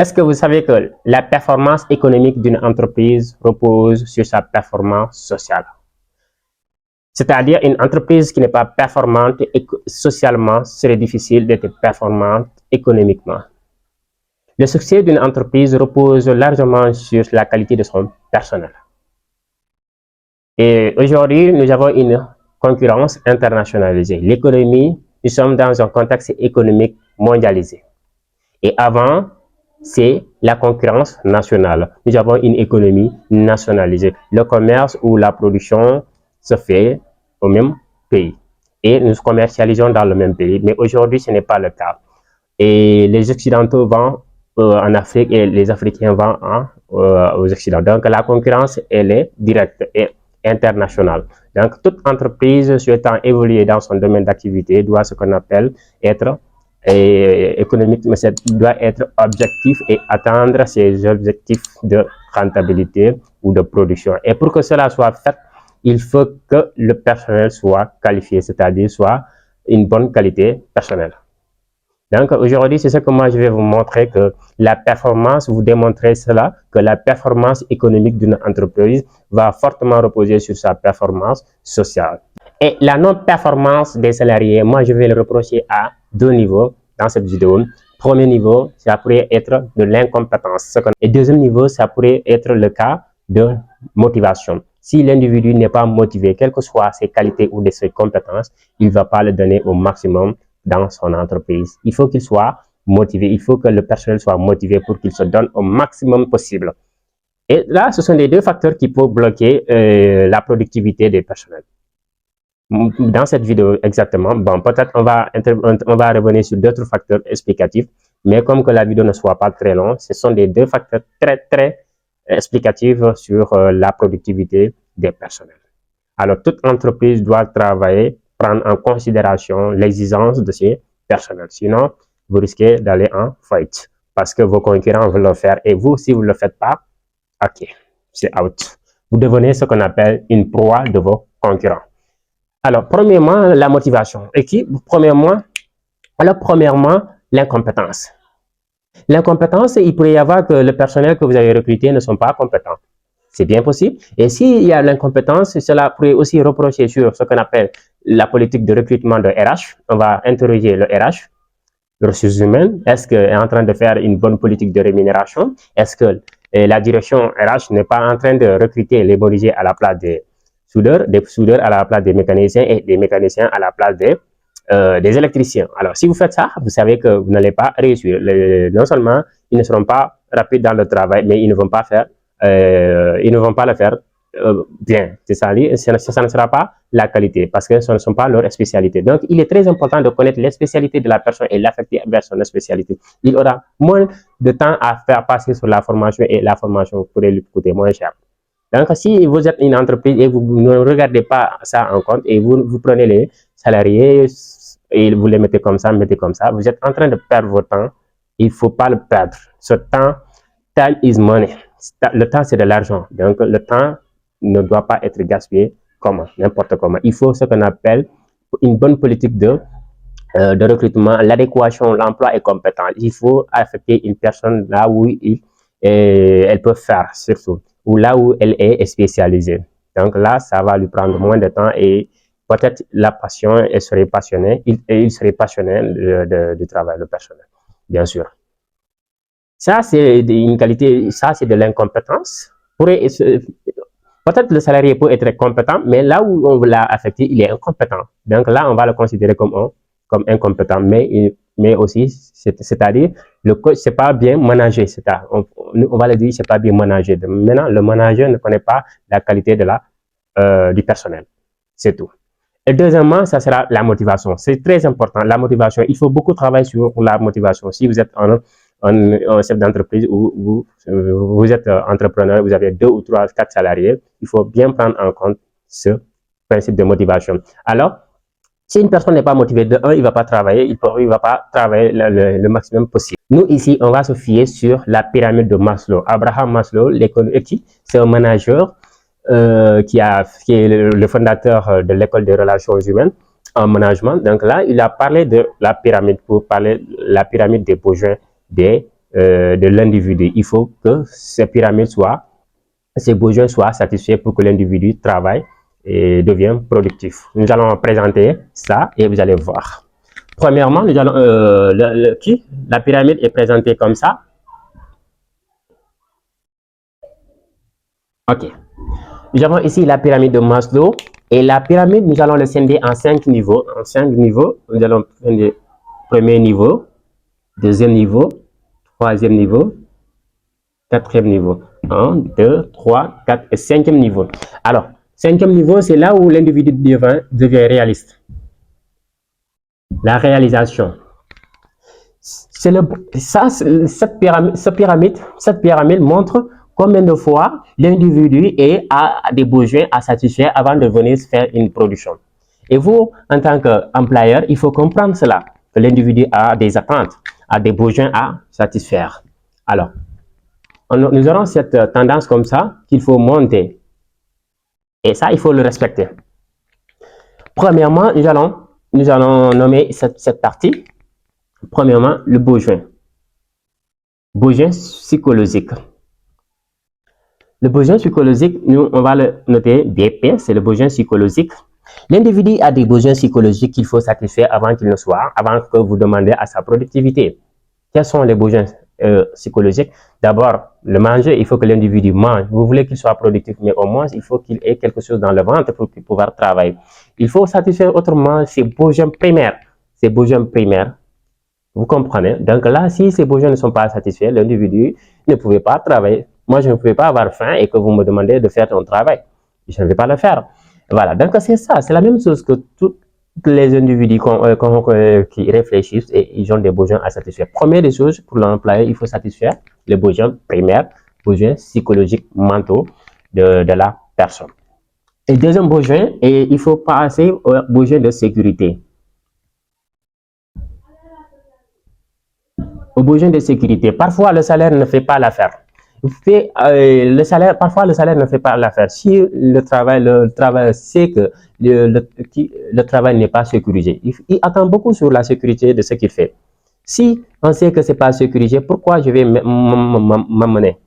Est-ce que vous savez que la performance économique d'une entreprise repose sur sa performance sociale? C'est-à-dire une entreprise qui n'est pas performante socialement serait difficile d'être performante économiquement. Le succès d'une entreprise repose largement sur la qualité de son personnel. Et aujourd'hui, nous avons une concurrence internationalisée. L'économie, nous sommes dans un contexte économique mondialisé. Et avant, c'est la concurrence nationale. Nous avons une économie nationalisée. Le commerce ou la production se fait au même pays. Et nous commercialisons dans le même pays. Mais aujourd'hui, ce n'est pas le cas. Et les Occidentaux vendent en Afrique et les Africains vendent aux Occidentaux. Donc, la concurrence, elle est directe et internationale. Donc, toute entreprise souhaitant évoluer dans son domaine d'activité doit ce qu'on appelle être économique, mais ça doit être objectif et atteindre ses objectifs de rentabilité ou de production. Et pour que cela soit fait, il faut que le personnel soit qualifié, c'est-à-dire soit une bonne qualité personnelle. Donc aujourd'hui, c'est ce que moi je vais vous montrer, que la performance, vous démontrer cela, que la performance économique d'une entreprise va fortement reposer sur sa performance sociale. Et la non-performance des salariés, moi je vais le reprocher à deux niveaux dans cette vidéo. Premier niveau, ça pourrait être de l'incompétence. Et deuxième niveau, ça pourrait être le cas de motivation. Si l'individu n'est pas motivé, quelles que soient ses qualités ou ses compétences, il ne va pas le donner au maximum dans son entreprise. Il faut qu'il soit motivé, il faut que le personnel soit motivé pour qu'il se donne au maximum possible. Et là, ce sont les deux facteurs qui peuvent bloquer la productivité des personnels. Dans cette vidéo, exactement, bon, peut-être on va revenir sur d'autres facteurs explicatifs, mais comme que la vidéo ne soit pas très longue, ce sont les deux facteurs très explicatifs sur la productivité des personnels. Alors, toute entreprise doit travailler, prendre en considération l'exigence de ses personnels. Sinon, vous risquez d'aller en faillite parce que vos concurrents veulent le faire et vous, si vous ne le faites pas, ok, c'est out. Vous devenez ce qu'on appelle une proie de vos concurrents. Alors, premièrement, la motivation. Et premièrement, l'incompétence. L'incompétence, il pourrait y avoir que le personnel que vous avez recruté ne sont pas compétents. C'est bien possible. Et s'il y a l'incompétence, cela pourrait aussi reprocher sur ce qu'on appelle la politique de recrutement de RH. On va interroger le RH, les ressources humaines. Est-ce qu'elle est en train de faire une bonne politique de rémunération? Est-ce que la direction RH n'est pas en train de recruter les menuisiers à la place des soudeurs à la place des mécaniciens et des mécaniciens à la place des électriciens? Alors, si vous faites ça, vous savez que vous n'allez pas réussir. Non seulement ils ne seront pas rapides dans le travail, mais ils ne vont pas le faire bien. C'est ça, ça ne sera pas la qualité parce que ce ne sont pas leurs spécialités. Donc, il est très important de connaître les spécialités de la personne et l'affecter vers son spécialité. Il aura moins de temps à faire passer sur la formation et la formation pourrait lui coûter moins cher. Donc, si vous êtes une entreprise et vous ne regardez pas ça en compte et vous prenez les salariés et vous les mettez comme ça, vous êtes en train de perdre votre temps. Il ne faut pas le perdre. Ce temps, time is money. Le temps, c'est de l'argent. Donc, le temps ne doit pas être gaspillé n'importe comment. Il faut ce qu'on appelle une bonne politique de recrutement, l'adéquation, l'emploi est compétent. Il faut affecter une personne là où elle peut faire, surtout, ou là où elle est spécialisée. Donc là, ça va lui prendre moins de temps et peut-être la passion, elle serait passionnée, il serait passionné du travail, le personnel, bien sûr. Ça, c'est une qualité, ça, c'est de l'incompétence. Peut-être le salarié peut être compétent, mais là où on l'a affecté, il est incompétent. Donc là, on va le considérer comme incompétent, mais aussi, c'est-à-dire, le coach, c'est pas bien managé. On va le dire, c'est pas bien managé. Maintenant, le manager ne connaît pas la qualité du personnel. C'est tout. Et deuxièmement, ça sera la motivation. C'est très important, la motivation. Il faut beaucoup travailler sur la motivation. Si vous êtes un chef d'entreprise ou vous êtes entrepreneur, vous avez 2 ou 3, 4 salariés, il faut bien prendre en compte ce principe de motivation. Alors, si une personne n'est pas motivée, de un, il ne va pas travailler, il ne va pas travailler le maximum possible. Nous, ici, on va se fier sur la pyramide de Maslow. Abraham Maslow, c'est un manager qui est le fondateur de l'école des relations humaines en management. Donc là, il a parlé de la pyramide pour parler de la pyramide des besoins des de l'individu. Il faut que ces pyramides ces besoins soient satisfaits pour que l'individu travaille et devienne productif. Nous allons présenter ça et vous allez voir. Premièrement, nous allons, la pyramide est présentée comme ça. Ok. Nous avons ici la pyramide de Maslow. Et la pyramide, nous allons le scinder en 5 niveaux. En 5 niveaux, nous allons prendre le premier niveau, deuxième niveau, troisième niveau, quatrième niveau. 1, 2, 3, 4 et 5e niveau. Alors, 5e niveau, c'est là où l'individu devient réaliste. La réalisation. Cette pyramide montre combien de fois l'individu a des besoins à satisfaire avant de venir faire une production. Et vous, en tant qu'employeur, il faut comprendre cela, que l'individu a des attentes, a des besoins à satisfaire. Alors, nous aurons cette tendance comme ça qu'il faut monter. Et ça, il faut le respecter. Premièrement, nous allons nommer cette partie. Premièrement, le besoin. Besoin psychologique. Le besoin psychologique, nous, on va le noter BP, c'est le besoin psychologique. L'individu a des besoins psychologiques qu'il faut satisfaire avant que vous demandez à sa productivité. Quels sont les besoins psychologiques? D'abord, le manger, il faut que l'individu mange. Vous voulez qu'il soit productif, mais au moins, il faut qu'il ait quelque chose dans le ventre pour pouvoir travailler. Il faut satisfaire autrement ses besoins primaires. Ces besoins primaires, vous comprenez? Donc là, si ces besoins ne sont pas satisfaits, l'individu ne pouvait pas travailler. Moi, je ne pouvais pas avoir faim et que vous me demandez de faire ton travail. Je ne vais pas le faire. Voilà, donc c'est ça. C'est la même chose que tous les individus qui réfléchissent et ils ont des besoins à satisfaire. Première des choses, pour l'employé, il faut satisfaire les besoins primaires, besoins psychologiques, mentaux de la personne. Et deuxième besoin, il faut passer aux besoins de sécurité. Aux besoins de sécurité. Parfois, le salaire ne fait pas l'affaire. Parfois, le salaire ne fait pas l'affaire. Si le travail sait que le travail n'est pas sécurisé, il attend beaucoup sur la sécurité de ce qu'il fait. Si on sait que c'est pas sécurisé, pourquoi je vais m'amener?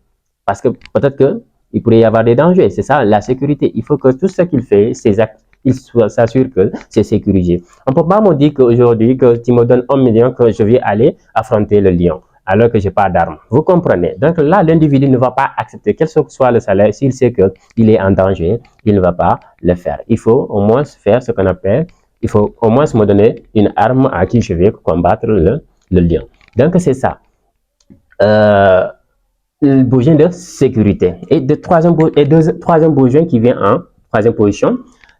Parce que peut-être qu'il pourrait y avoir des dangers. C'est ça, la sécurité. Il faut que tout ce qu'il fait, ses actes, il s'assure que c'est sécurisé. On ne peut pas me dire qu'aujourd'hui, que tu me donnes 1 million, que je vais aller affronter le lion, alors que je n'ai pas d'armes. Vous comprenez? Donc là, l'individu ne va pas accepter, quel que soit le salaire, s'il sait qu'il est en danger, il ne va pas le faire. Il faut au moins faire ce qu'on appelle, il faut au moins me donner une arme à qui je vais combattre le lion. Donc c'est ça. Le besoin de sécurité. Et troisième besoin qui vient en troisième position,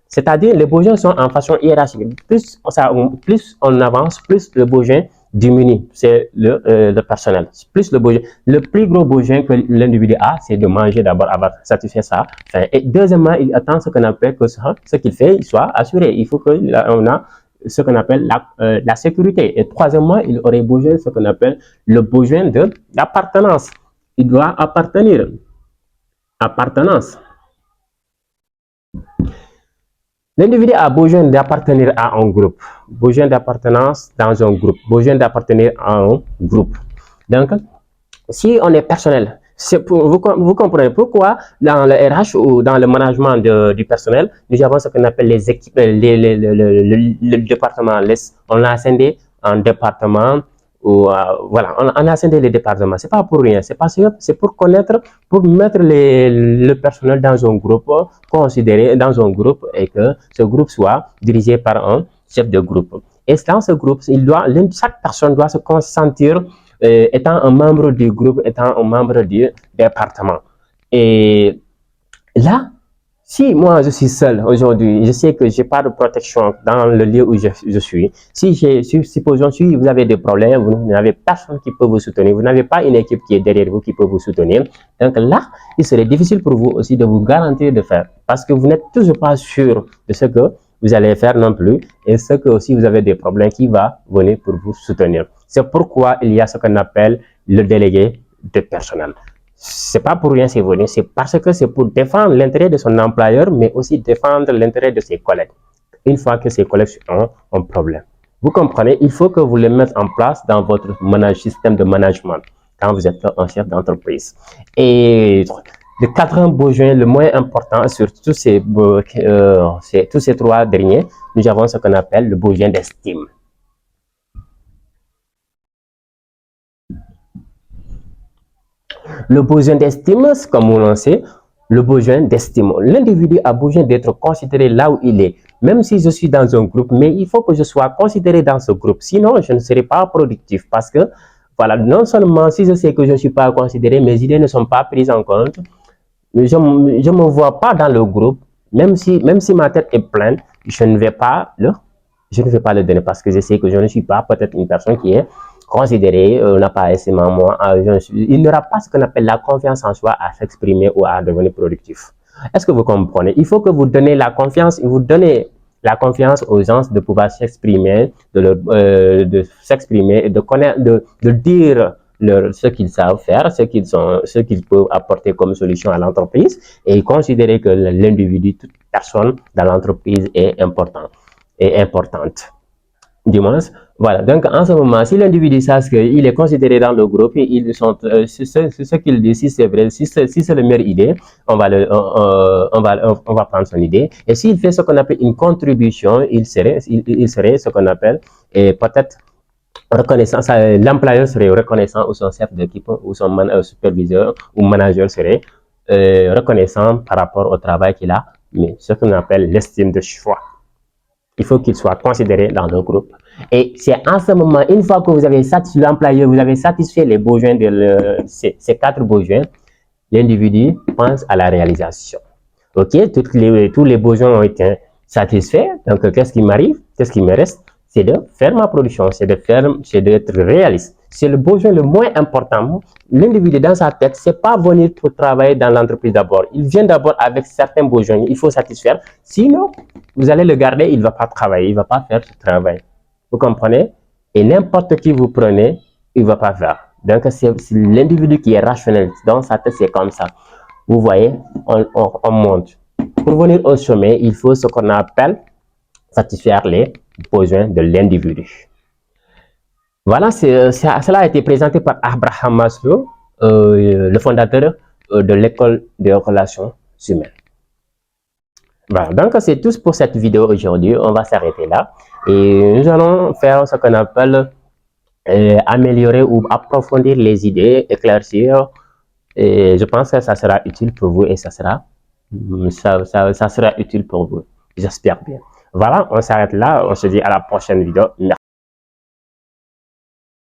c'est-à-dire les besoins sont en façon hiérarchique. Plus on avance, plus le besoin diminue. C'est le personnel. Plus le plus gros besoin que l'individu a, c'est de manger d'abord avant de satisfaire ça. Et deuxièmement, il attend ce qu'on appelle que ce qu'il fait il soit assuré. Il faut qu'on a ce qu'on appelle la sécurité. Et troisièmement, il aurait besoin de ce qu'on appelle le besoin de l'appartenance. Il doit appartenir. Appartenance. L'individu a besoin d'appartenir à un groupe, besoin d'appartenance dans un groupe, besoin d'appartenir à un groupe. Donc, si on est personnel, vous comprenez pourquoi dans le RH ou dans le management du personnel, nous avons ce qu'on appelle les équipes, le département. On a scindé en département. Voilà, on a scindé les départements. C'est pas pour rien, c'est parce que c'est pour connaître, pour mettre le personnel dans un groupe, considéré dans un groupe et que ce groupe soit dirigé par un chef de groupe. Et dans ce groupe, chaque personne doit se consentir étant un membre du groupe, étant un membre du département. Et là, si moi je suis seul aujourd'hui, je sais que je n'ai pas de protection dans le lieu où je suis. Supposons si vous avez des problèmes, vous n'avez personne qui peut vous soutenir, vous n'avez pas une équipe qui est derrière vous qui peut vous soutenir. Donc là, il serait difficile pour vous aussi de vous garantir de faire, parce que vous n'êtes toujours pas sûr de ce que vous allez faire non plus, et ce que aussi vous avez des problèmes qui va venir pour vous soutenir. C'est pourquoi il y a ce qu'on appelle le délégué de personnel. C'est pas pour rien c'est venu, c'est parce que c'est pour défendre l'intérêt de son employeur, mais aussi défendre l'intérêt de ses collègues. Une fois que ses collègues ont un problème. Vous comprenez, il faut que vous le mettiez en place dans votre système de management. quand vous êtes un chef d'entreprise. Et le quatrième besoin, le moins important sur tous ces 3 derniers, nous avons ce qu'on appelle le besoin d'estime. Le besoin d'estime, comme on le sait, le besoin d'estime. L'individu a besoin d'être considéré là où il est. Même si je suis dans un groupe, mais il faut que je sois considéré dans ce groupe. Sinon, je ne serai pas productif parce que, voilà, non seulement si je sais que je ne suis pas considéré, mes idées ne sont pas prises en compte, je ne me vois pas dans le groupe, même si ma tête est pleine, je ne vais pas le donner parce que je sais que je ne suis pas peut-être une personne qui est considérée, n'a pas aisément moi, il n'aura pas ce qu'on appelle la confiance en soi à s'exprimer ou à devenir productif. Est-ce que vous comprenez? Il faut que vous donnez la confiance, vous donnez la confiance aux gens de pouvoir s'exprimer, de s'exprimer, de connaître, de dire ce qu'ils savent faire, ce qu'ils peuvent apporter comme solution à l'entreprise et considérer que l'individu, toute personne dans l'entreprise est importante. Voilà. Donc, en ce moment, si l'individu sache qu'il est considéré dans le groupe, c'est ce qu'il dit, si c'est vrai, si c'est la meilleure idée, on va prendre son idée. Et s'il fait ce qu'on appelle une contribution, il serait ce qu'on appelle, et peut-être, reconnaissant, l'employeur serait reconnaissant ou son chef d'équipe ou son superviseur ou manager serait reconnaissant par rapport au travail qu'il a, mais ce qu'on appelle l'estime de soi. Il faut qu'il soit considéré dans le groupe. Et c'est en ce moment, une fois que vous avez satisfait l'employeur, vous avez satisfait les besoins de ces 4 besoins, l'individu pense à la réalisation. Ok, tous les besoins ont été satisfaits. Donc, qu'est-ce qui m'arrive? Qu'est-ce qui me reste? C'est de faire ma production, c'est d'être réaliste. C'est le besoin le moins important. L'individu dans sa tête, c'est pas venir pour travailler dans l'entreprise d'abord. Il vient d'abord avec certains besoins, il faut satisfaire. Sinon, vous allez le garder, il ne va pas travailler, il ne va pas faire ce travail. Vous comprenez? Et n'importe qui vous prenez, il ne va pas faire. Donc, c'est l'individu qui est rationnel. Dans sa tête, c'est comme ça. Vous voyez, on monte. Pour venir au sommet, il faut ce qu'on appelle satisfaire les besoins de l'individu. Voilà, cela a été présenté par Abraham Maslow, le fondateur de l'école des relations humaines. Voilà, donc c'est tout pour cette vidéo aujourd'hui. On va s'arrêter là et nous allons faire ce qu'on appelle améliorer ou approfondir les idées, éclaircir. Et je pense que ça sera utile pour vous et ça sera utile pour vous. J'espère bien. Voilà, on s'arrête là. On se dit à la prochaine vidéo. Merci.